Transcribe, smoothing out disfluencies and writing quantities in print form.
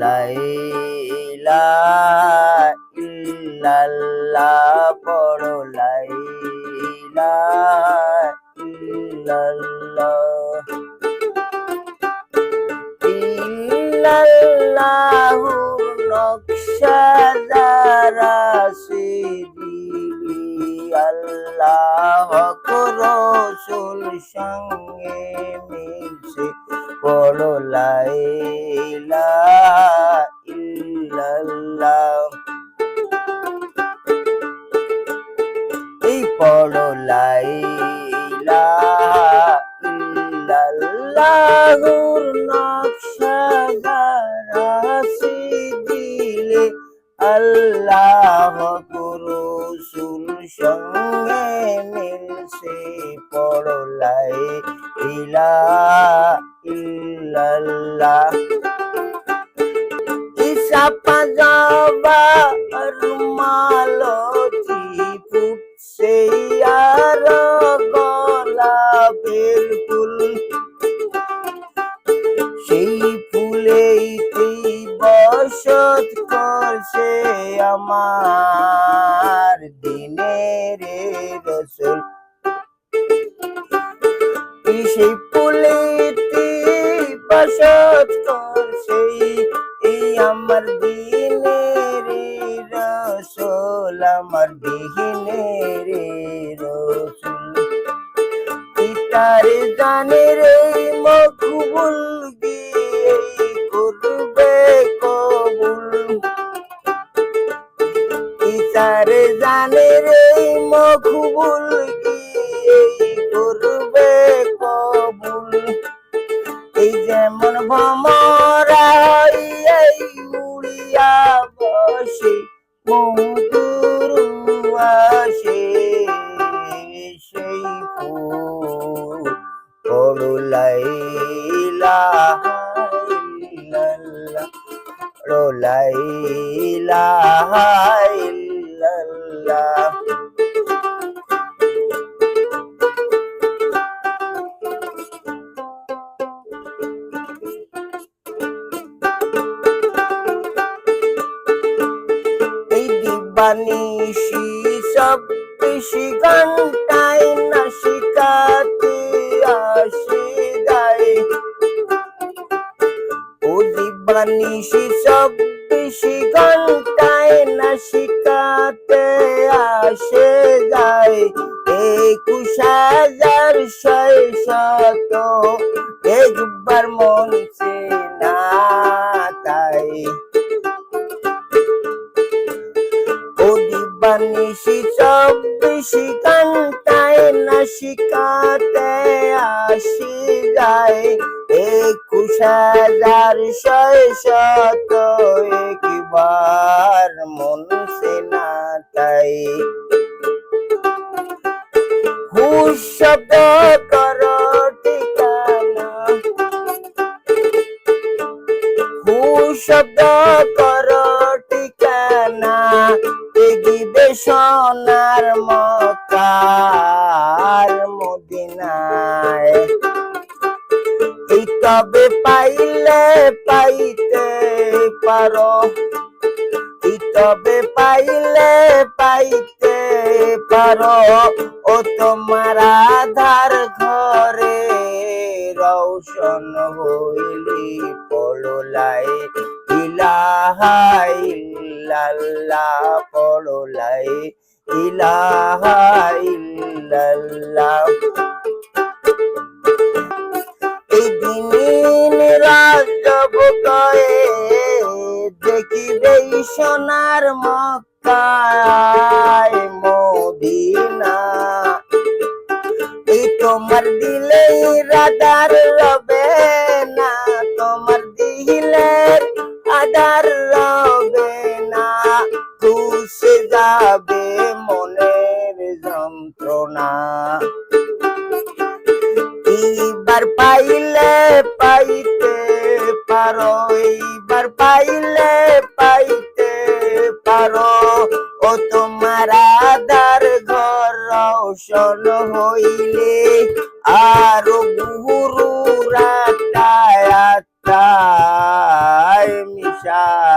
লা ইলাহা ইল্লাল্লাহ পড়ো লা ইলাহা ইল্লাল্লাহ ইল্লাল্লাহুর নকশা যারা দিলি আল্লাহ রাসূল সঙ্গে মিলছে পড়ো লা ইলাহা ইল্লাল্লাহ এই পড়ো লা ইলাহা ইল্লাল্লাহুর নকশা যারা দিলে আল্লাহ রাসূল সঙ্গে মিলছে পড়ো লা ইলাহা ইল্লাল্লাহ ইসাপা জবা আর মালতী ফুটছে আর গোলাপের ফুল সেই ফুলেইতেই বসত করছে আমার দিনের রাসূল সেই ফুলেতে বসত করছে এই আমার দিনের রাসূল আমার দিনের রাসূল তারে জানের মকবুল গিয়ে করবে কবুল তারে জানের মকবুল গিয়ে করবে কবুল এই যেমন ভমরা এই উড়িয়া বসে মধুর আসে সেই ফুল পড়ো লা ইলাহা ইল্লাল্লাহ পড়ো লা ইলাহা ইল্লাল্লাহ এই দিবানিশি 24 ঘন্টায় নাসিকাতে আসে যায় ও দিবানিশি 24 ঘন্টায় নাসিকাতে আসে যায় 21,600 একবার মনছে না তাই ও দিবানিশি 24 ঘন্টায় নাসিকাতে আসি যায় 21,600 একবার মনছে না তাই হুশ শব্দ করো ঠিকানা হুশ শব্দ করো ঠিকানা এগিবে সোনার মক্কার মদিনায় এই তবে পাইলে পাইতে পারো এই তবে পাইলে পাইতে পারো ও তোমার আধার ঘরে রৌশন হইলি পড়ো লা ইলাহা ইল্লাল্লাহ পড়ো লা ইলাহা ইল্লাল্লাহ এই দিন রাজব কয়ে দেখিবে সোনার মক্কায় মদিনা এই তোমার দিলে রাদার রবে না তোমার দিলে আদার রবে না খুশে যাবে মনের যন্ত্রণা এইবার পাইলে পাইতে পারো এইবার পাইলে পাইতে পারো ও তোমার আদার ঘর রৌশন হইলে আরো গুরু রাতায় মিশে আশা